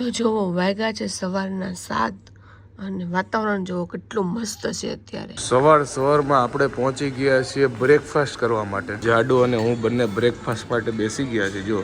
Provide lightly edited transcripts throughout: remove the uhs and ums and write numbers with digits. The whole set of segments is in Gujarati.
તો જોવો વાગ્યા છે સવારના 7 અને વાતાવરણ જોવો કેટલું મસ્ત છે અત્યારે. સવારમાં આપણે પહોંચી ગયા છીએ બ્રેકફાસ્ટ કરવા માટે. જાડુ અને હું બંને બ્રેકફાસ્ટ માટે બેસી ગયા છે. જો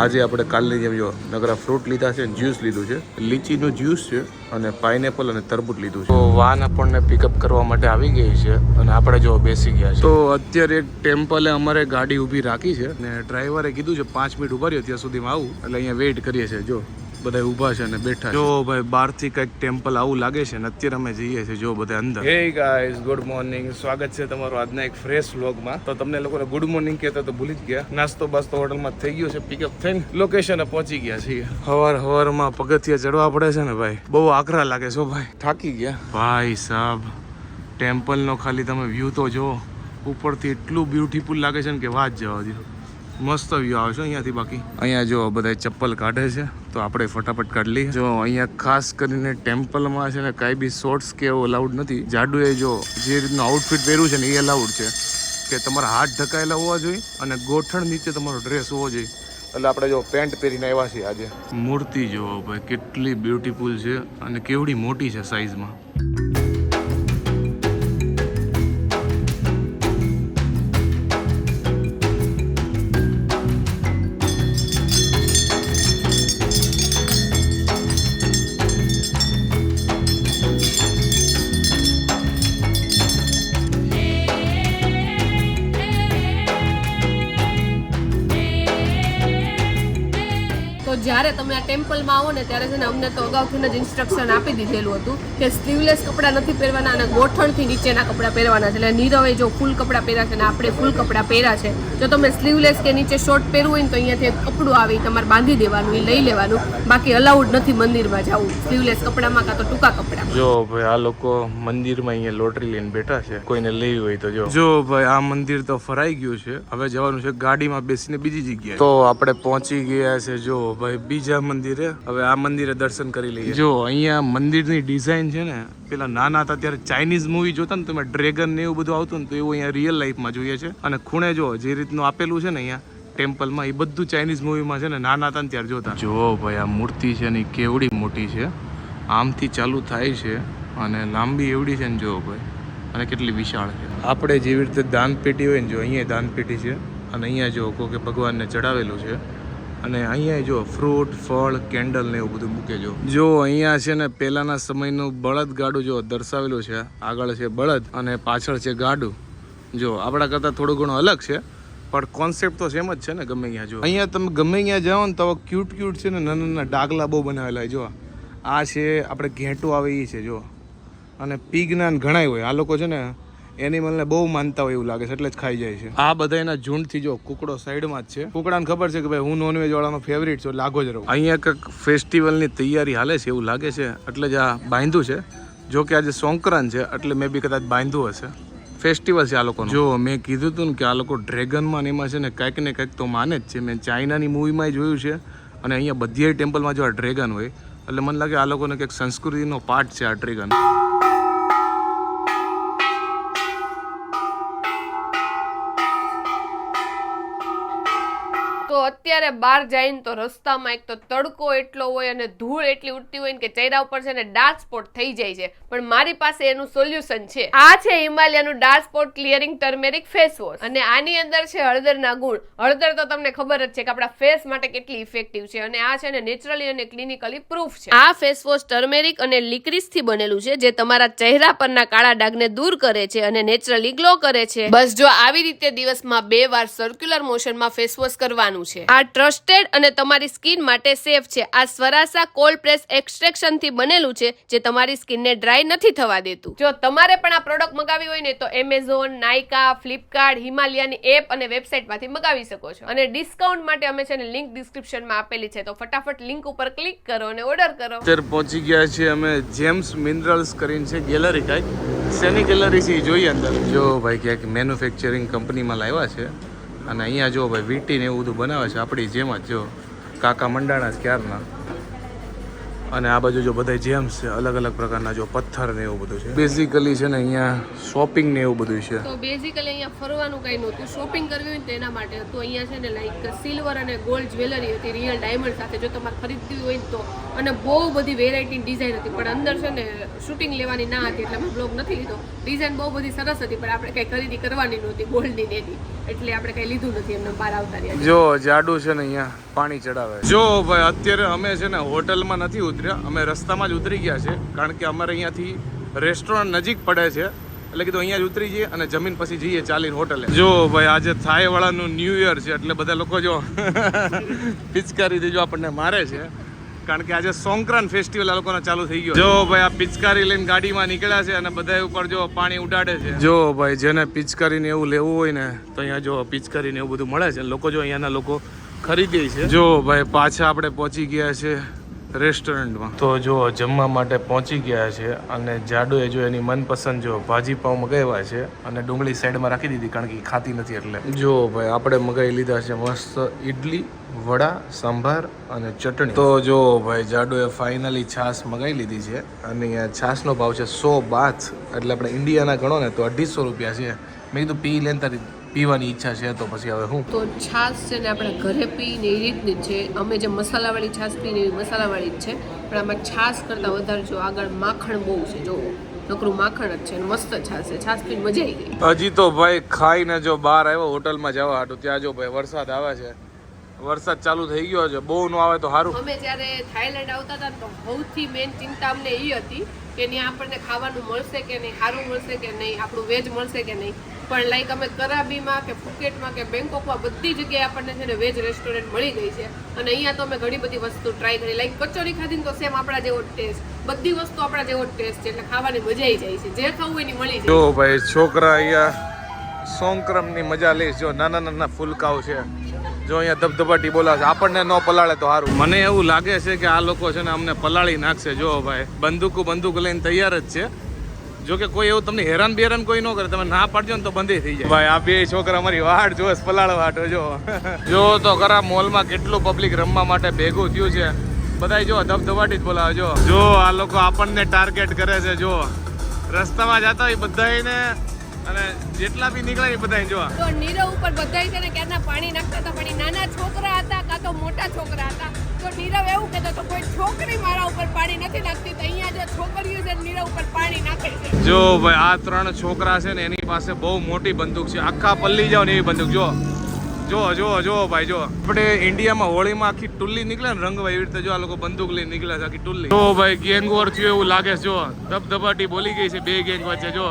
આજે આપણે કાલની જેમ જો નગરા ફ્રૂટ લીધા છે, જ્યુસ લીધું છે, લીચીનું જ્યુસ છે અને પાઇનેપલ અને તરબૂચ લીધું છે. તો વાન આપણને પિકઅપ કરવા માટે આવી ગઈ છે અને આપણે જો બેસી ગયા છે. તો અત્યારે એક ટેમ્પલે અમારે ગાડી ઊભી રાખી છે અને ડ્રાઈવરે કીધું છે 5 મિનિટ ઉભા રહ્યો ત્યાં સુધીમાં આવું, એટલે અહીંયા વેઇટ કરીએ છીએ. જો બધા ઊભા છે અને બેઠા. જો ભાઈ બહારથી કંઈક ટેમ્પલ આવું લાગે છે ને અત્યારે અમે જઈએ છીએ જો બધા અંદર. Hey guys, good morning. સ્વાગત છે તમારું આજના એક ફ્રેશ વ્લોગમાં. તો તમને લોકોને ગુડ મોર્નિંગ કહેતા તો ભૂલી જ ગયા. નાસ્તો બાસ્તો હોટલમાં થઈ ગયો છે, પિકઅપ થઈને લોકેશને પહોંચી ગયા છીએ. હવારમાં પગથિયા ચડવા પડે છે ને ભાઈ, બહુ આકરા લાગે છે ભાઈ, થાકી ગયા ભાઈ સાહેબ. ટેમ્પલનો ખાલી તમે વ્યૂ તો જો ઉપરથી એટલું બ્યુટીફુલ લાગે છે ને કે વાત જવા દો. મસ્ત વ્યૂ આવે છે અહીંયાથી. બાકી અહીંયા જો બધા ચપ્પલ કાઢે છે તો આપણે ફટાફટ કાઢી લઈએ. જો અહીંયા ખાસ કરીને ટેમ્પલમાં છે ને કાંઈ બી શોર્ટ્સ કે એવું અલાઉડ નથી. જાડુએ જો જે રીતનું આઉટફિટ પહેર્યું છે ને એ અલાઉડ છે કે તમારા હાથ ઢકાયેલા હોવા જોઈએ અને ગોઠણ નીચે તમારો ડ્રેસ હોવો જોઈએ. એટલે આપણે જો પેન્ટ પહેરીને આવ્યા છીએ આજે. મૂર્તિ જો ભાઈ કેટલી બ્યુટીફુલ છે અને કેવડી મોટી છે સાઈઝમાં. તો જ્યારે તમે આ ટેમ્પલમાં આવો ને ત્યારે છે ને અમને તો અગાઉથી જ ઇન્સ્ટ્રક્શન આપી દીધેલું હતું કે સ્લીવલેસ કપડાં નથી પહેરવાના અને ગોઠણથી નીચેના કપડાં પહેરવાના છે. એટલે નીરવે જો ફૂલ કપડાં પહેર્યા છે ને આપણે ફૂલ કપડાં પહેર્યા છે. જો તમે સ્લીવલેસ કે નીચે શોર્ટ પહેરવું હોય ને તો અહીંયાથી એક કપડું આવે તમારે બાંધી દેવાનું, એ લઈ લેવાનું. બાકી અલાઉડ નથી મંદિરમાં જવું સ્લીવલેસ કપડામાં કાં તો ટૂંકા કપડાં. જો ભાઈ આ લોકો મંદિરમાં અહીંયા લોટરી લઈને બેઠા છે, કોઈને લેવી હોય તો. જો ભાઈ આ મંદિર તો ફરાઈ ગયું છે, હવે જવાનું છે ગાડીમાં બેસીને બીજી જગ્યાએ. તો આપણે પહોંચી ગયા છે જો ભાઈ બીજા મંદિરે. હવે આ મંદિરે દર્શન કરી લઈએ. જો અહીંયા મંદિરની ડિઝાઇન છે ને, પેલા નાના હતા ત્યારે ચાઇનીઝ મૂવી જોતા ને તમે, ડ્રેગન ને એવું બધું આવતું ને, તો એવું અહીંયા રિયલ લાઈફમાં જોઈએ છે. અને ખૂણે જો જે રીતનું આપેલું છે ને અહીંયા ટેમ્પલમાં, એ બધું ચાઇનીઝ મૂવીમાં છે ને નાના હતા ને ત્યારે જોતા. જો ભાઈ આ મૂર્તિ છે ને કેવડી મોટી છે, આમથી ચાલુ થાય છે અને લાંબી એવડી છે ને જો ભાઈ, અને કેટલી વિશાળ છે. આપણે જેવી રીતે દાનપેટી હોય ને, જો અહીંયા દાનપેટી છે અને અહીંયા જો કે ભગવાનને ચડાવેલું છે. અને અહીંયા જો ફ્રૂટ, ફળ, કેન્ડલ ને એવું બધું મૂકે. જો અહીંયા છે ને પહેલાના સમયનું બળદ ગાડું જો દર્શાવેલું છે. આગળ છે બળદ અને પાછળ છે ગાડું. જો આપણા કરતાં થોડું ઘણું અલગ છે પણ કોન્સેપ્ટ તો સેમ જ છે ને ગમે ત્યાં. જો અહીંયા તમે ગમે ત્યાં જાઓ ને તો ક્યુટ છે ને, નાના ડાગલા બહુ બનાવેલા. જો આ છે આપણે ઘેંટું આવે એ છે જો. અને પીગના ઘણાય હોય. આ લોકો છે ને એનિમલને બહુ માનતા હોય એવું લાગે છે, એટલે જ ખાઈ જાય છે. આ બધા એના ઝુંડથી જો કુકડો સાઈડમાં જ છે. કુકડાને ખબર છે કે ભાઈ હું નોનવેજ વાળાનો ફેવરિટ છું, લાગો જ રહું. અહીંયા કંઈક ફેસ્ટિવલની તૈયારી હાલે છે એવું લાગે છે, એટલે જ આ બાંધ્યું છે. જો કે આજે સંક્રાંત છે એટલે મેં બી કદાચ બાંધ્યું હશે. ફેસ્ટિવલ છે આ લોકોનો. જો મેં કીધું હતું ને કે આ લોકો ડ્રેગનમાં ને એમાં છે ને કંઈક ને કંઈક તો માને જ છે. મેં ચાઇનાની મૂવીમાં જોયું છે અને અહીંયા બધી ટેમ્પલમાં જો આ ડ્રેગન હોય એટલે મને લાગે આ લોકોને કંઈક સંસ્કૃતિનો પાર્ટ છે આ ડ્રેગન. તો અત્યારે બહાર જઈને તો રસ્તામાં એક તો તડકો એટલો હોય અને ધૂળ એટલી ઉડતી હોય ને કે ચહેરા ઉપર છે ને ડાર્ક સ્પોટ થઈ જાય છે. પણ મારી પાસે એનું સોલ્યુશન છે. આ છે હિમાલયાનું dark spot clearing turmeric face wash અને આની અંદર છે હળદરના ગુણ. હળદર તો તમને ખબર જ છે કે આપણા ફેસ માટે કેટલી ઇફેક્ટિવ છે અને આ છે ને નેચરલી અને ક્લિનિકલી પ્રૂફ છે. આ ફેસ વોશ ટર્મેરિક અને લિક્રિસ થી બનેલું છે, જે તમારા ચહેરા પરના કાળા ડાઘને દૂર કરે છે અને નેચરલી ગ્લો કરે છે. બસ જો આવી રીતે દિવસમાં 2 વાર સર્ક્યુલર મોશનમાં ફેસ વોશ કરવાનું છે. આ ટ્રસ્ટેડ અને તમારી સ્કિન માટે સેફ છે. આ સ્વરાસા કોલ્ડ પ્રેસ એક્સટ્રેક્શન થી બનેલું છે, જે તમારી સ્કિનને ડ્રાય નથી થવા દેતું. જો તમારે પણ આ પ્રોડક્ટ મંગાવી હોય ને તો એમેઝોન, નાયકા, ફ્લિપકાર્ટ, હિમાલયાની એપ અને વેબસાઇટ માંથી મંગાવી શકો છો. અને ડિસ્કાઉન્ટ માટે અમે છે ને લિંક ડિસ્ક્રિપ્શનમાં આપેલી છે, તો ફટાફટ લિંક ઉપર ક્લિક કરો અને ઓર્ડર કરો. અત્યારે પહોંચી ગયા છીએ અમે જેમ્સ મિનરલ્સ કરીને છે ગેલેરી. કાંઈક શેની ગેલેરી છે જોઈએ અંદર. જો ભાઈ ક્યાંક મેન્યુફેક્ચરિંગ કંપનીમાં લાવ્યા છે અને અહીંયા જો ભાઈ વીટી ને એવું બધું બનાવે છે આપણી જેમ જ. જો કાકા મંડાણા જ ક્યારના. અને આ બાજુ જો બધા જેમ્સ છે, અલગ અલગ પ્રકારના જો પથ્થર ને એવું બધું છે. બેઝિકલી છે ને અહીંયા શોપિંગ ને એવું બધું છે. તો બેઝિકલી અહીંયા ફરવાનું કઈ નહોતું, શોપિંગ કરવી હોય ને તેના માટે તો અહીંયા છે ને લાઈક સિલ્વર અને ગોલ્ડ જ્વેલરી હતી રિયલ ડાયમંડ સાથે. જો તમારે ખરીદવી હોય તો અને બહુ બધી વેરાયટી ડિઝાઇન હતી, પણ અંદર છે ને શૂટિંગ લેવાની ના હતી એટલે અમે બ્લોગ નથી લીધો. ડિઝાઇન બહુ બધી સરસ હતી, પણ આપણે કઈ ખરીદી કરવાની નહોતી ગોલ્ડની ને એની, એટલે આપણે કઈ લીધું નથી, એમને બહાર આવતા રહ્યા. જો જાડુ છે ને અહીંયા પાણી ચડાવે. જો ભાઈ અત્યારે અમે છે ને હોટલમાં નથી ઉતર્યા, અમે રસ્તામાં જ ઉતરી ગયા છે, કારણ કે અમારે અહીંયાથી રેસ્ટોરન્ટ નજીક પડે છે, એટલે કીધું અહીંયા જ ઉતરી જઈએ અને જમીન પછી જઈએ ચાલીને હોટલે. જો ભાઈ આજે થાઈ વાળાનું ન્યૂ યર છે, એટલે બધા લોકો જો પિચકારીથી જો આપણને મારે છે, કારણ કે આજે સોંકરાન ફેસ્ટિવલ આ લોકોનો ચાલુ થઈ ગયો. જો ભાઈ આ પિચકારી લઈને ગાડીમાં નીકળ્યા છે અને બધા ઉપર જો પાણી ઉડાડે છે. જો ભાઈ જેને પિચકારીને એવું લેવું હોય ને તો અહીંયા જો પિચકારીને એવું બધું મળે છે, લોકો જો અહીંયાના લોકો ખરીદે છે. જો ભાઈ પાછા આપણે પહોંચી ગયા છે રેસ્ટોરન્ટમાં. તો જો જમવા માટે પહોંચી ગયા છે અને જાડુએ જો એની મનપસંદ જો ભાજી પાઉં મગાવ્યા છે અને ડુંગળી સાઈડમાં રાખી દીધી, કારણ કે એ ખાતી નથી એટલે. જો ભાઈ આપણે મગાવી લીધા છે મસ્ત ઇડલી, વડા, સાંભાર અને ચટણી. તો જો ભાઈ જાડુએ ફાઇનલી છાશ મગાવી લીધી છે અને અહીંયા છાશનો ભાવ છે 100 બાથ, એટલે આપણે ઇન્ડિયાના ગણો ને તો 250 રૂપિયા છે. મેં કીધું પી લેન તારી પીવાની ઈચ્છા છે તો પછી હવે હું તો છાશ છે ને આપણે ઘરે પીને એ રીતની જ છે. અમે જે મસાલાવાળી છાશ પીને એવી મસાલાવાળી જ છે, પણ આમાં છાશ કરતાં વધારે જો આગળ માખણ બહુ છે. જો નકરું માખણ જ છે અને મસ્ત છાશ છે, છાશ પીને મજા આવી ગઈ. હજી તો ભાઈ ખાઈને જો બહાર આવ્યો હોટલમાં જવા હાટું, ત્યાં જો ભાઈ વરસાદ આવે છે, વરસાદ ચાલુ થઈ ગયો છે. બહુ ન આવે તો સારું. અમે જ્યારે થાઈલેન્ડ આવતા હતા તો સૌથી મેઇન ચિંતા અમને એ હતી કે ત્યાં આપણને ખાવાનું મળશે કે નહીં, સારું મળશે કે નહીં, આપણું વેજ મળશે કે નહીં. પણ લાઈક અમે કરાબીમાં કે ફુકેટમાં કે બેંકોકમાં બધી જગ્યાએ આપણને છે ને વેજ રેસ્ટોરન્ટ મળી ગઈ છે. અને અહીંયા તો અમે ઘણી બધી વસ્તુ ટ્રાય કરી, લાઈક કચોરી ખાધી તો સેમ આપણા જેવો ટેસ્ટ, બધી વસ્તુ આપણા જેવો ટેસ્ટ છે, એટલે ખાવાની મજા આવી જાય છે, જે ખાવું એની મળી જાય. જો ભાઈ છોકરા અહીંયા સોંક્રમની મજા લે. જો નાના નાના ફૂલકાઓ છે, જો અહીંયા ધબધબાટી બોલાવે છે. આપણને ન પલાળે તો સારું. મને એવું લાગે છે કે આ લોકો છે ને અમને પલાળી નાખશે. જો ભાઈ બંદૂક લઈને તૈયાર જ છે. જો કે કોઈ એવું તમને હેરાન બેરાન કોઈ ન કરે, તમે ના પાડજો ને તો બંધી થઈ જાય. ભાઈ આ બે છોકરા અમારી વાટ જોવે પલાળવા હાટો. જો તો ખરા મોલમાં કેટલું પબ્લિક રમવા માટે ભેગું થયું છે. બધા જો ધબધબાટી જ બોલાવે. જો આ લોકો આપણને ટાર્ગેટ કરે છે. જો રસ્તામાં જતા હોય બધાને અને જેટલા બી નીકળે એ બધા જો. તો નીરવ ઉપર બધાય છે ને ક્યારના પાણી નાખતા હતા, પણ નાના છોકરા હતા કાં તો મોટા છોકરા હતા. તો નીરવ એવું કહેતો તો કોઈ છોકરી મારા ઉપર પાણી નથી નાખતી, તો અહીંયા જો છોકરીઓ છે નીરવ ઉપર પાણી નાખે છે. જો ભાઈ આ 3 છોકરા છે ને એની પાસે બહુ મોટી બંદૂક છે, આખા પલ્લી જાવ ને એવી બંદૂક. જો ભાઈ જો આપણે ઇન્ડિયામાં હોળીમાં આખી ટુલ્લી નીકળે ને રંગવા, એવી રીતે જો આ લોકો બંદૂક લઈને નીકળે છે આખી ટુલ્લી. જો ભાઈ ગેંગ વોર થયું એવું લાગે છે. જો ધબધબાટી બોલી ગઈ છે બે ગેંગ વચ્ચે. જો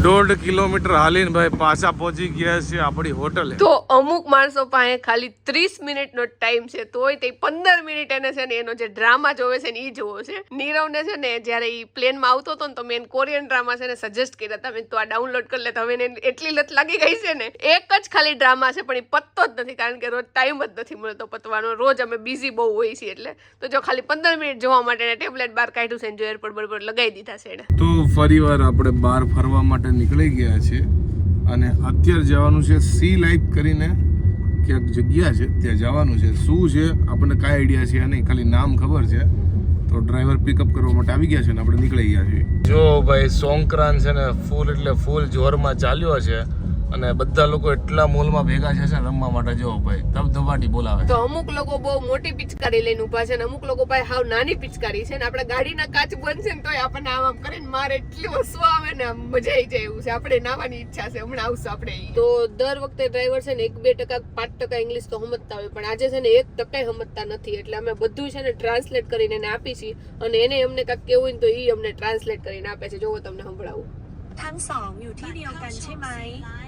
1.5 કિલોમીટર હાલીને ભાઈ પાછા પહોંચી ગયા છે આપણી હોટલે. તો અમુક માણસો પાસે ખાલી 30 મિનિટનો ટાઈમ છે, તોય તે 15 મિનિટ એને છે ને એનો જે ડ્રામા જોવે છે ને એ જોવો છે. નીરવને છે ને જ્યારે એ પ્લેનમાં આવતો હતો ને તો મેં કોરિયન ડ્રામા છે ને સજેસ્ટ કર્યા હતા, મેં તો આ ડાઉનલોડ કરી લે. તો હવે એને એટલી લત લાગી ગઈ છે ને, એક જ ખાલી ડ્રામા છે પણ એ પતતો જ નથી, કારણ કે રોજ ટાઈમ જ નથી મળતો પતવાનો. રોજ અમે બિઝી બહુ હોય છીએ, એટલે તો જો ખાલી 15 મિનિટ જોવા માટે એને ટેબ્લેટ બહાર કાઢ્યું છે, જો એરપોર્ટ બરોબર લગાવી દીધા છે એને. તો ફરીવાર આપણે બહાર ફરવા માટે નીકળી ગયા છે અને અત્યારે જવાનું છે સી લાઈફ કરીને ક્યાંક જગ્યા છે, ત્યાં જવાનું છે. શું છે આપણને કાંઈ આઈડિયા છે નહીં, ખાલી નામ ખબર છે. તો ડ્રાઈવર પિકઅપ કરવા માટે આવી ગયા છે ને આપણે નીકળી ગયા છીએ. જો ભાઈ સોંકરાન છે ને ફૂલ એટલે ફૂલ જોરમાં ચાલ્યો છે અને બધા લોકો એટલા મોલમાં ભેગા છે રમવા માટે. જો ભાઈ ધબધબાટી બોલાવે. તો અમુક લોકો બહુ મોટી પિચકારી લઈને ઉભા છે ને અમુક લોકો પાસે હાવ નાની પિચકારી છે ને આપણે ગાડીના કાચ બંધ છે ને તોય આપણને આમ કરીને મારે એટલી હસવા આવે ને મજા આવી જાય એવું છે. આપણે નાવાની ઈચ્છા છે, હમણાં આવશે આપણે. તો દર વખતે ડ્રાઈવર છે ને 1-2%, 5% ઇંગ્લિશ તો સમજતા હોય, પણ આજે છે ને 1% સમજતા નથી, એટલે અમે બધું છે ને ટ્રાન્સલેટ કરીને એને આપી છીએ અને એને અમને કાંઈક કેવું હોય ને તો એ અમને ટ્રાન્સલેટ કરીને આપે છે. જોવો તમને સંભળાવું. ทั้งสองอยู่ที่เดียวกันใช่ไหม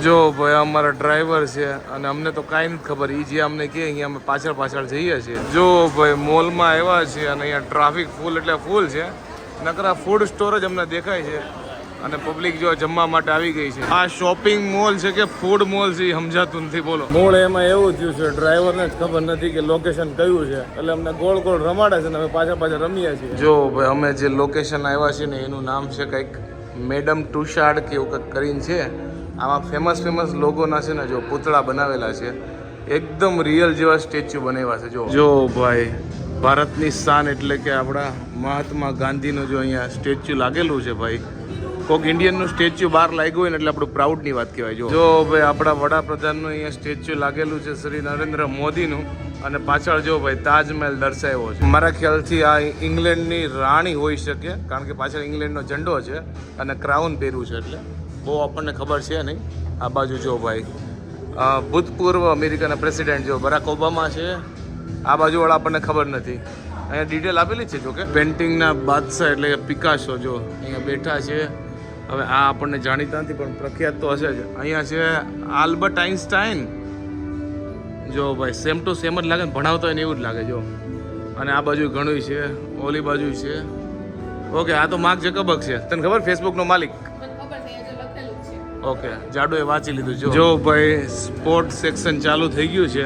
જો ભાઈ અમારા ડ્રાઈવર છે અને અમને તો કાંઈ નથી ખબર. એ જે અમને કહે અહીંયા અમે પાછળ જઈએ છીએ. જો ભાઈ મોલમાં આવ્યા છે અને અહીંયા ટ્રાફિક ફૂલ એટલે ફૂલ છે. નકરા ફૂડ સ્ટોર જ અમને દેખાય છે અને પબ્લિક જો જમવા માટે આવી ગઈ છે. આ શોપિંગ મોલ છે કે ફૂડ મોલ છે એ સમજાતું નથી. બોલો મૂળ એમાં એવું થયું છે ડ્રાઈવરને જ ખબર નથી કે લોકેશન કયું છે, એટલે અમને ગોળ ગોળ રમાડે છે ને અમે પાછા રમીએ છીએ. જો ભાઈ અમે જે લોકેશન આવ્યા છીએ ને એનું નામ છે કંઈક મેડમ ટુશાડ કે એવું કંઈક કરીને છે. આમાં ફેમસ લોગોના છે ને જો પૂતળા બનાવેલા છે, એકદમ રિયલ જેવા સ્ટેચ્યુ બનાવ્યા છે. જો ભાઈ ભારતની શાન એટલે કે આપણા મહાત્મા ગાંધીનું જો અહીંયા સ્ટેચ્યુ લાગેલું છે. ભાઈ કોઈક ઇન્ડિયનનું સ્ટેચ્યુ બહાર લાગ્યું હોય ને એટલે આપણું પ્રાઉડની વાત કહેવાય. જો ભાઈ આપણા વડાપ્રધાનનું અહીંયા સ્ટેચ્યુ લાગેલું છે શ્રી નરેન્દ્ર મોદીનું, અને પાછળ જો ભાઈ તાજમહેલ દર્શાવ્યો છે. મારા ખ્યાલથી આ ઇંગ્લેન્ડની રાણી હોઈ શકે, કારણ કે પાછળ ઇંગ્લેન્ડનો ઝંડો છે અને ક્રાઉન પહેર્યું છે, એટલે બહુ આપણને ખબર છે નહીં. આ બાજુ જો ભાઈ ભૂતપૂર્વ અમેરિકાના પ્રેસિડેન્ટ જો બરાક ઓબામા છે. આ બાજુવાળા આપણને ખબર નથી. અહીંયા ડિટેલ આપેલી છે જોકે. પેન્ટિંગના બાદશાહ એટલે પિકાસો જો અહીંયા બેઠા છે. હવે આ આપણને જાણીતા નથી પણ પ્રખ્યાત તો હશે જ. અહીંયા છે આલ્બર્ટ આઇન્સ્ટાઈન. જો ભાઈ સેમ ટુ સેમ જ લાગે ને, ભણાવતો હોય ને એવું જ લાગે જો. અને આ બાજુ ઘણું છે, ઓલી બાજુ છે. ઓકે, આ તો માર્ક જકરબર્ગ છે. તને ખબર ફેસબુકનો માલિક? ઓકે, જાડુએ વાંચી લીધું જો ભાઈ. સ્પોર્ટ સેક્શન ચાલુ થઈ ગયું છે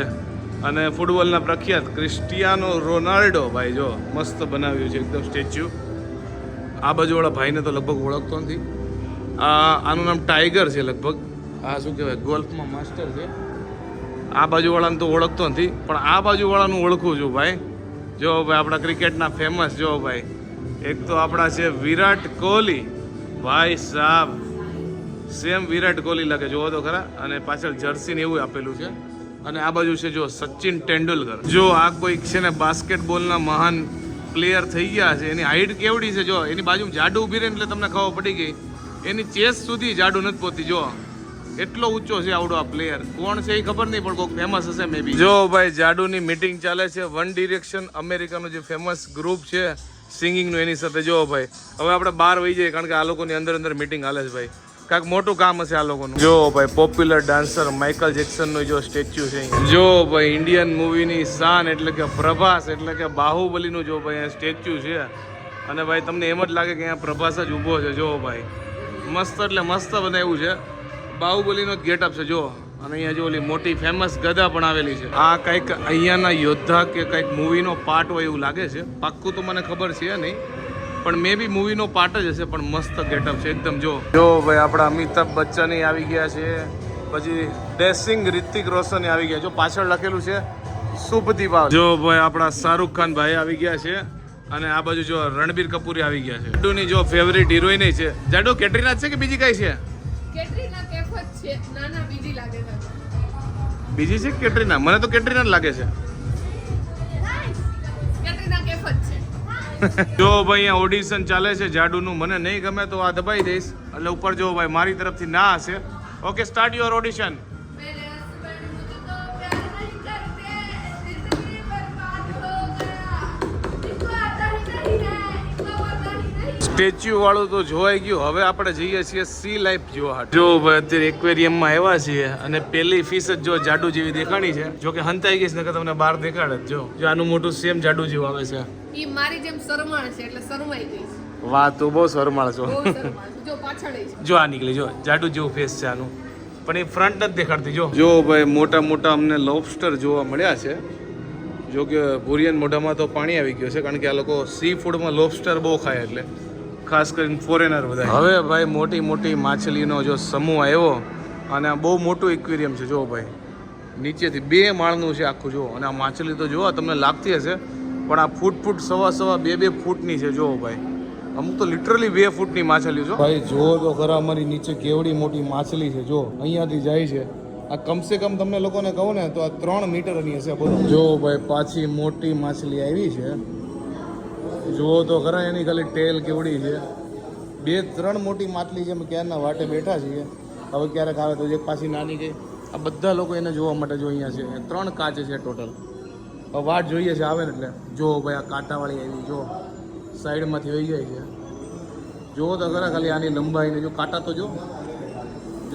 અને ફૂટબોલના પ્રખ્યાત ક્રિસ્ટિયાનો રોનાલ્ડો ભાઈ જો મસ્ત બનાવ્યું છે એકદમ સ્ટેચ્યુ. આ બાજુવાળા ભાઈને તો લગભગ ઓળખતો નથી. આનું નામ ટાઈગર છે લગભગ. આ શું કહેવાય, ગોલ્ફમાં માસ્ટર છે. આ બાજુવાળાને તો ઓળખતો નથી, પણ આ બાજુવાળાનું ઓળખું છું ભાઈ. જો ભાઈ આપણા ક્રિકેટના ફેમસ જો ભાઈ, એક તો આપણા છે વિરાટ કોહલી ભાઈ સાહેબ. સેમ વિરાટ કોહલી લાગે, જોવો તો ખરા. અને પાછળ જર્સી ને એવું આપેલું છે. અને આ બાજુ છે જો સચિન તેંડુલકર. જો આ કોઈક છે ને બાસ્કેટબોલના મહાન પ્લેયર થઈ ગયા છે. એની હાઈટ કેવડી છે જો, એની બાજુમાં જાડુ ઊભી રહે એટલે તમને ખબર પડી ગઈ. એની ચેસ સુધી જાડુ નથી પહોંચતી જો, એટલો ઊંચો છે આવડો આ પ્લેયર. કોણ છે એ ખબર નહીં, પણ કોઈક ફેમસ હશે મે બી. જો ભાઈ જાડુની મીટિંગ ચાલે છે. વન ડિરેક્શન અમેરિકાનું જે ફેમસ ગ્રુપ છે સિંગિંગનું, એની સાથે જો ભાઈ. હવે આપણે બહાર વહી જઈએ કારણ કે આ લોકોની અંદર અંદર મીટિંગ હાલે છે ભાઈ. કાંઈક મોટું કામ હશે આ લોકોનું. જો ભાઈ પોપ્યુલર ડાન્સર માઇકલ જેક્સનનું જો સ્ટેચ્યુ છે. જો ભાઈ ઇન્ડિયન મૂવીની શાન એટલે કે પ્રભાસ એટલે કે બાહુબલીનું જો ભાઈ સ્ટેચ્યુ છે. અને ભાઈ તમને એમ જ લાગે કે અહીંયા પ્રભાસ જ ઊભો છે. જો ભાઈ મસ્ત એટલે મસ્ત બનાવ્યું છે. બાહુબલીનો જ ગેટઅપ છે જો. અને અહીંયા જો ઓલી મોટી ફેમસ ગદા પણ આવેલી છે. આ કંઈક અહીંયાના યોદ્ધા કે કંઈક મૂવીનો પાર્ટ હોય એવું લાગે છે. પાક્કું તો મને ખબર છે નહીં, પણ મે બી મૂવીનો પાર્ટ જ હશે. પણ મસ્ત ગેટઅપ છે એકદમ. જો ભાઈ આપણા અમિતાભ બચ્ચન આવી ગયા છે. પછી ડેસિંગ રિતિક રોશન આવી ગયા. જો પાછળ લખેલું છે શુભ દીપાવલી. જો ભાઈ આપણા શાહરુખ ખાન ભાઈ આવી ગયા છે. અને આ બાજુ જો રણબીર કપૂર આવી ગયા છે. જાડુની જો ફેવરિટ હિરોઈન છે. જાડુ કેટરીના છે કે બીજી કઈ છે? કેટરીના કૈફ જ છે. ના ના, બીજી લાગે છે. બીજી છે કેટરીના? મને તો કેટરીના જ લાગે છે. કેટરીના કૈફ જ છે. જો ભાઈ અહીંયા ઓડિશન ચાલે છે જાડુનું. મને નહીં ગમે તો આ દબાઈ દઈશ એટલે ઉપર જો ભાઈ મારી તરફથી ના હશે. Okay, start your audition. Statue વાળું તો જોવાઈ ગયું. હવે આપણે જઈએ છીએ સી લાઈફ જોવા. જો ભાઈ અત્યારે એક્વેરિયમમાં આવ્યા છીએ અને પેલી ફિશ જ જો જાડુ જેવી દેખાણી છે. જો કે હંતાઈ ગઈ છે ને તમને બહાર દેખાડે જ. જો આનું મોટું સેમ જાડુ જેવું આવે છે. ઈ મારી જેમ શરમાળ છે એટલે શરમાઈ ગઈ છે. વાહ, તું બહુ શરમાળ છો. બહુ શરમાળ છે. જો પાછળ છે. જો આ નીકળી જો જાડુ જેવું ફેસ છે આનું, પણ એ ફ્રન્ટ નથી દેખાડતી. જો ભાઈ મોટા મોટા અમને લોબસ્ટર જોવા મળ્યા છે. જો કે ભુરિયન મોઢામાં તો પાણી આવી ગયું છે, કારણ કે આ લોકો સી ફૂડમાં લોબસ્ટર બહુ ખાય, એટલે ખાસ કરીને ફોરેનર બધા. હવે ભાઈ મોટી મોટી માછલીનો જો સમૂહ આવ્યો અને આ બહુ મોટું ઇક્વેરિયમ છે. જો ભાઈ નીચેથી 2 માળનું છે આખું જો. અને આ માછલી તો જોવા તમને લાગતી હશે, પણ આ ફૂટ સવા 2 ફૂટની છે. જો ભાઈ અમુક તો લિટરલી 2 ફૂટની માછલી જો. ભાઈ જુઓ તો ખરા અમારી નીચે કેવડી મોટી માછલી છે. જો અહીંયાથી જાય છે. આ કમસે કમ તમને લોકોને કહું ને તો આ 3 મીટરની હશે બધું. જો ભાઈ પાછી મોટી માછલી આવી છે. જુઓ તો ખરા એની ખાલી ટેલ કેવડી છે. 2-3 મોટી માછલી છે. અમે ક્યારના વાટે બેઠા છીએ. હવે ક્યારેક આવે તો એક પાછી નાની ગઈ. આ બધા લોકો એને જોવા માટે જો અહીંયા છે. 3 કાચ છે ટોટલ. હવે વાટ જોઈએ છે આવે ને એટલે. જો ભાઈ આ કાંટાવાળી આવી જો સાઈડમાંથી વહી જાય છે. જુઓ તો ખરા ખાલી આની લંબાઈને જો. કાંટા તો જો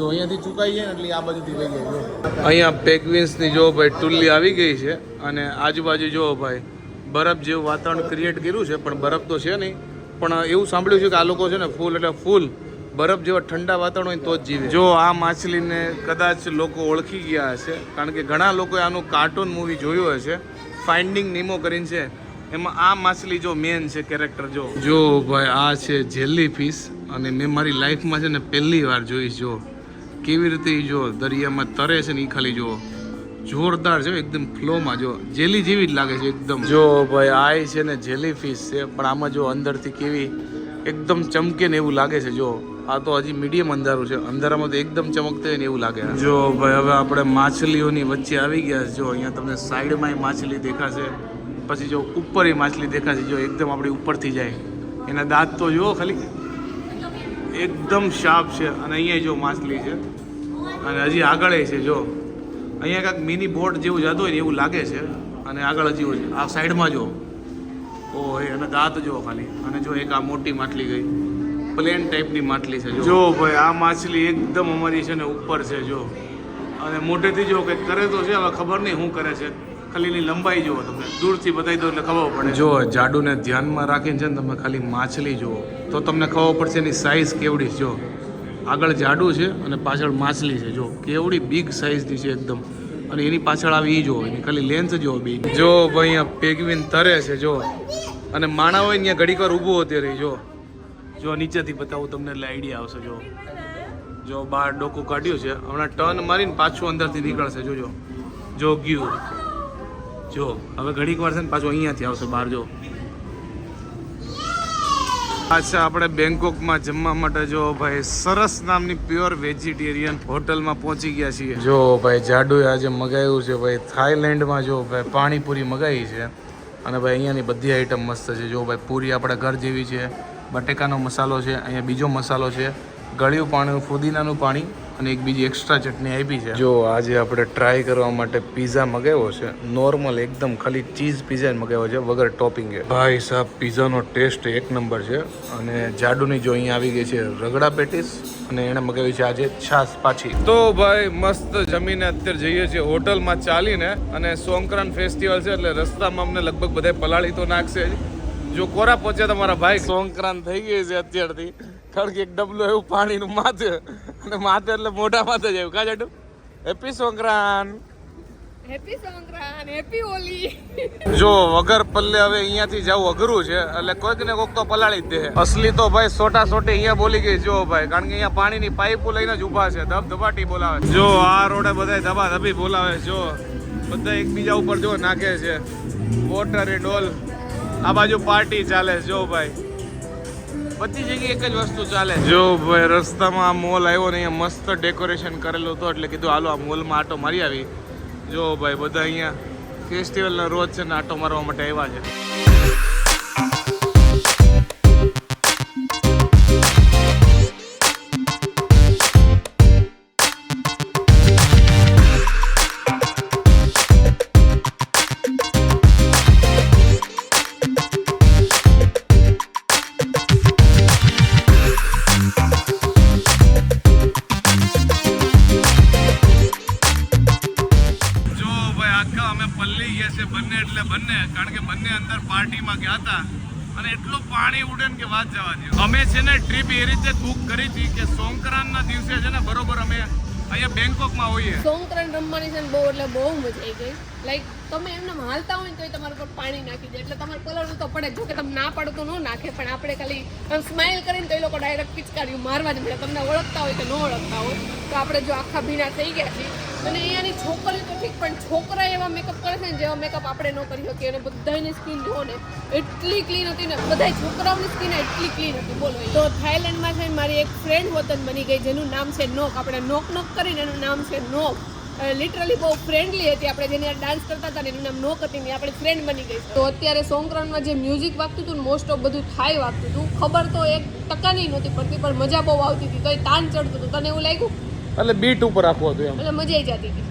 અહીંયાથી ચૂકાઈ જાય ને એટલે આ બાજુથી વહી જાય જો. અહીંયા પેગ્વિન્સની જો ભાઈ ટુલ્લી આવી ગઈ છે. અને આજુબાજુ જો ભાઈ બરફ જેવું વાતાવરણ ક્રિએટ કર્યું છે, પણ બરફ તો છે નહીં. પણ એવું સાંભળ્યું છે કે આ લોકો છે ને ફૂલ એટલે ફૂલ બરફ જેવા ઠંડા વાતાવરણ હોય તો જ જીવે. જો આ માછલીને કદાચ લોકો ઓળખી ગયા હશે, કારણ કે ઘણા લોકોએ આનું કાર્ટૂન મૂવી જોયું હશે, ફાઇન્ડિંગ નીમો કરીને છે. એમાં આ માછલી જો મેન છે કેરેક્ટર. જો ભાઈ આ છે જેલી ફિશ. અને મેં મારી લાઈફમાં છે ને પહેલી વાર જોઈશ. જો કેવી રીતે જો દરિયામાં તરે છે ને એ ખાલી જો જોરદાર છે એકદમ ફ્લોમાં. જો જેલી જેવી જ લાગે છે એકદમ. જો ભાઈ આ છે ને જેલી ફિશ છે, પણ આમાં જો અંદરથી કેવી એકદમ ચમકે ને એવું લાગે છે. જો આ તો હજી મીડિયમ અંધારું છે, અંધારામાં તો એકદમ ચમકતો હોય ને એવું લાગે. જો ભાઈ હવે આપણે માછલીઓની વચ્ચે આવી ગયા છે. જો અહીંયા તમને સાઈડમાં માછલી દેખાશે, પછી જો ઉપર એ માછલી દેખાશે, જો એકદમ આપણી ઉપરથી જાય. એના દાંત તો જુઓ ખાલી, એકદમ શાર્પ છે. અને અહીંયા જો માછલી છે, અને હજી આગળ છે. જો અહીંયા કાંઈક મિની બોટ જેવું જતું હોય ને એવું લાગે છે. અને આગળ હજી આ સાઈડમાં જો, ઓહ અને દાંત જુઓ ખાલી. અને જો એક આ મોટી માછલી ગઈ, પ્લેન ટાઈપની માછલી છે. જો ભાઈ આ માછલી એકદમ અમારી છે ને ઉપર છે. જો અને મોટેથી જો કંઈક કરે તો છે, હવે ખબર નહીં શું કરે છે. ખાલી એની લંબાઈ જુઓ, તમને દૂરથી બતાવી દો એટલે ખબર પડે. જો જાડુને ધ્યાનમાં રાખીને છે ને તમે ખાલી માછલી જુઓ તો તમને ખબર પડશે એની સાઇઝ કેવડી છે. જો આગળ જાડુ છે અને પાછળ માછલી છે. જો કેવડી બિગ સાઇઝની છે એકદમ. અને એની પાછળ આવી એ જુઓ, એની ખાલી લેન્થ જુઓ બી. જો ભાઈ અહીંયા પેગ્વિન તરે છે. જો અને માણા હોય ત્યાં ઘડીક વાર ઊભો હોતી રહી. જો નીચેથી બતાવું તમને એટલે આઈડિયા આવશે. જો બહાર ડોકું કાઢ્યું છે, હમણાં ટર્ન મારીને પાછું અંદરથી નીકળશે. જો ગયું. જો હવે ઘડીક વાર છે ને પાછું અહીંયાથી આવશે બહાર. જો અચ્છા, આપણે બેંકોકમાં જમવા માટે જો ભાઈ સરસ નામની પ્યોર વેજીટેરિયન હોટલમાં પહોંચી ગયા છીએ. જો ભાઈ જાડુએ આજે મગાવ્યું છે ભાઈ થાઈલેન્ડમાં. જો ભાઈ પાણીપુરી મગાવી છે. અને ભાઈ અહીંયાની બધી આઈટમ મસ્ત છે. જો ભાઈ પૂરી આપણા ઘર જેવી છે, બટેકાનો મસાલો છે, અહીંયા બીજો મસાલો છે, ગળ્યું પાણી, ફુદીનાનું પાણી અને એક બીજી એક્સ્ટ્રા ચટણી આપી છે. જો આજે આપણે ટ્રાય કરવા માટે પીઝા મગાવ્યો છે, નોર્મલ એકદમ ખાલી ચીઝ પીઝા મગાવ્યો છે વગર ટોપિંગ. ભાઈ સાહેબ પીઝાનો ટેસ્ટ એક નંબર છે. અને જાડુની જો અહીંયા આવી ગઈ છે રગડા પેટીસ, અને એણે મગાવી છે આજે છાશ પાછી. તો ભાઈ મસ્ત જમીને અત્યારે જઈએ છીએ હોટલમાં ચાલીને. અને સોંકરાન ફેસ્ટિવલ છે એટલે રસ્તામાં અમને લગભગ બધા પલાળી તો નાખશે જ. જો કોરા પહોંચ્યા તમારા ભાઈ, સોંકરાન થઈ ગઈ છે અત્યારથી. કારણ કે એક ડબલું એવું પાણીનું માથે, અને માથે એટલે મોઢા માથે જ આવ્યું. કા જાડુ? Happy Songkran, happy Sankrant, happy Holi. જો વગર પલ્લે હવે અહીંયાથી જવું અઘરું છે, એટલે કોઈક ને કોઈક તો પલાળી જ દે. અસલી તો ભાઈ સોટા સોટી અહીંયા બોલી ગઈ. જો ભાઈ કારણ કે અહીંયા પાણીની પાઇપો લઈને જ ઊભા છે, ધબધબાટી બોલાવે. જો આ રોડે બધા ધબાધબી બોલાવે. જો બધા એકબીજા ઉપર જો નાખે છે વોટર એન્ડ ઓલ. આ બાજુ પાર્ટી ચાલે. જો ભાઈ બધી જગ્યાએ એક જ વસ્તુ ચાલે. જો ભાઈ રસ્તામાં આ મોલ આવ્યો ને અહીંયા મસ્ત ડેકોરેશન કરેલું હતું, એટલે કીધું હાલો આ મોલમાં આટો મારી આવી. જો ભાઈ બધા અહીંયા ફેસ્ટિવલના રોજ છે ને આટો મારવા માટે આવ્યા છે. કારણ કે બંને અંદર પાર્ટીમાં ગયા હતા અને એટલું પાણી ઉડે ને કે વાત જવા દો. અમે છે ને ટ્રીપ એ રીતે બુક કરી હતી કે સોંકરાનના દિવસે છે ને બરોબર અમે અહીંયા બેંકોકમાં હોઈએ. સોંકરાન રમવાની છે ને બહુ એટલે બહુ મજા આવી ગઈ. લાઈક તમે એમને હાલતા હોય તો તમારા પર પાણી નાખી દે, એટલે તમારે પલળવું તો પડે. જો કે તમે ના પાડો તો ન નાખે, પણ આપણે ખાલી સ્માઇલ કરીને તો એ લોકો ડાયરેક્ટ પિચકારીઓ મારવા જ મળે. તમને ઓળખતા હોય કે ન ઓળખતા હોય તો આપણે જો આખા ભીના થઈ ગયા છીએ. અને અહીંયાની છોકરીઓ તો ઠીક, પણ છોકરા એવા મેકઅપ કરે છે ને જેવા મેકઅપ આપણે ન કરી શકીએ. અને બધાની સ્કિન જુઓ ને એટલી ક્લીન હતી ને, બધા છોકરાઓની સ્કિન એટલી ક્લીન હતી બોલો. તો થાઈલેન્ડમાં છે મારી એક ફ્રેન્ડ વતન બની ગઈ જેનું નામ છે નોક. આપણે નોક કરીને એનું નામ છે નોક. લિટરલી બહુ ફ્રેન્ડલી હતી. આપણે જેની ડાન્સ કરતા હતા ને એનું નામ નોક હતી ને આપણી ફ્રેન્ડ બની ગઈ. તો અત્યારે સોંકરાનમાં જે મ્યુઝિક વાગતું હતું ને મોસ્ટ ઓફ બધું થાઈ વાગતું હતું. ખબર તો 1% નહોતી પડતી, પણ મજા બહુ આવતી હતી. તો એ તાન ચડતું હતું. તને એવું લાગ્યું? એટલે બીટ ઉપર રાખવું હતું એમ, એટલે મજા આવી જતી હતી.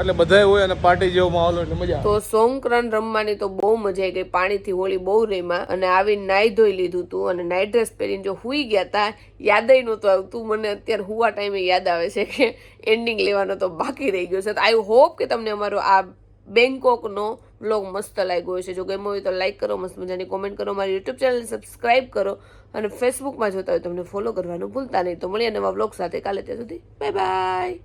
એટલે બધાય હોય અને પાર્ટી જેવો માહોલ એટલે મજા. તો સોંકરાન રમવાની તો બહુ મજા આવી ગઈ. પાણીથી હોળી બહુ રમ્યા અને આવીને નાહી ધોઈ લીધું હતું અને નાઇટ ડ્રેસ પહેરીને જો હુઈ ગયા હતા. યાદય નહોતું આવતું. મને અત્યારે હુવા ટાઈમે યાદ આવે છે કે એન્ડિંગ લેવાનો તો બાકી રહી ગયો છે. તો આઈ હોપ કે તમને અમારો આ બેંકોકનો વ્લોગ મસ્ત લાગ્યો હશે. જો ગમ્યો હોય તો લાઈક કરો, મસ્ત મજાની કોમેન્ટ કરો, મારી યુટ્યુબ ચેનલ સબસ્ક્રાઈબ કરો અને ફેસબુકમાં જોતા હોય તો તમને ફોલો કરવાનું ભૂલતા નહીં. તો મળીએ નવા વ્લોગ સાથે કાલે. ત્યાં સુધી બાય બાય.